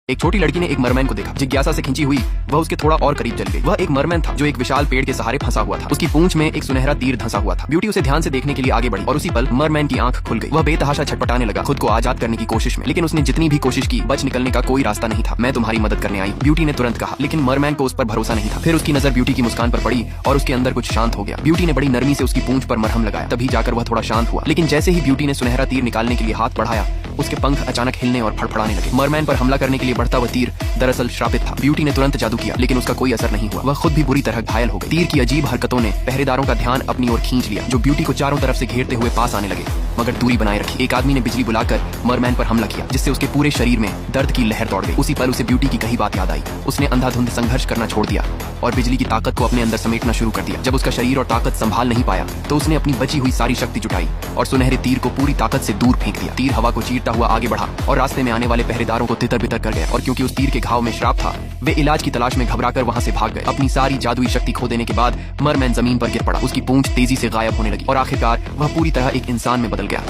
एक छोटी लड़की ने एक मरमैन को देखा। जिज्ञासा से खिंची हुई वह उसके थोड़ा और करीब चली गई। वह एक मरमैन था जो एक विशाल पेड़ के सहारे फंसा हुआ था। उसकी पूंछ में एक सुनहरा तीर धंसा हुआ था। ब्यूटी उसे ध्यान से देखने के लिए आगे बढ़ी और उसी पल मरमैन की आंख खुल गई। वह बेतहाशा छटपटाने लगा, खुद को आजाद करने की कोशिश में, लेकिन उसने जितनी भी कोशिश की बच निकलने का कोई रास्ता नहीं था। मैं तुम्हारी मदद करने आई, ब्यूटी ने तुरंत कहा, लेकिन मरमैन को उस पर भरोसा नहीं था। फिर उसकी नजर ब्यूटी की मुस्कान पर पड़ी और उसके अंदर कुछ शांत हो गया। ब्यूटी ने बड़ी नरमी से उसकी पूंछ पर मरहम लगाया, तभी जाकर वह थोड़ा शांत हुआ। लेकिन जैसे ही ब्यूटी ने सुनहरा तीर निकालने के लिए हाथ बढ़ाया, उसके पंख अचानक हिलने और फड़फड़ाने लगे। मरमैन पर हमला करने के लिए बढ़ता वह तीर दरअसल श्रापित था। ब्यूटी ने तुरंत जादू किया, लेकिन उसका कोई असर नहीं हुआ। वह खुद भी बुरी तरह घायल हो गई। तीर की अजीब हरकतों ने पहरेदारों का ध्यान अपनी ओर खींच लिया, जो ब्यूटी को चारों तरफ से घेरते हुए पास आने लगे, मगर दूरी बनाए रखी। एक आदमी ने बिजली बुलाकर मरमैन पर हमला किया, जिससे उसके पूरे शरीर में दर्द की लहर दौड़ गई। उसी पल उसे ब्यूटी की कही बात याद आई। उसने अंधाधुंध संघर्ष करना छोड़ दिया और बिजली की ताकत को अपने अंदर समेटना शुरू कर दिया। जब उसका शरीर और ताकत संभाल नहीं पाया, तो उसने अपनी बची हुई सारी शक्ति जुटाई और सुनहरे तीर को पूरी ताकत से दूर फेंक दिया। तीर हवा को चीरता हुआ आगे बढ़ा और रास्ते में आने वाले पहरेदारों को तितर बितर कर गया। और क्योंकि उस तीर के घाव में श्राप था, वे इलाज की तलाश में घबराकर वहां से भाग गए। अपनी सारी जादुई शक्ति खो देने के बाद मरमैन जमीन पर गिर पड़ा। उसकी पूंछ तेजी से गायब होने लगी और आखिरकार वह पूरी तरह एक इंसान में बदल गया।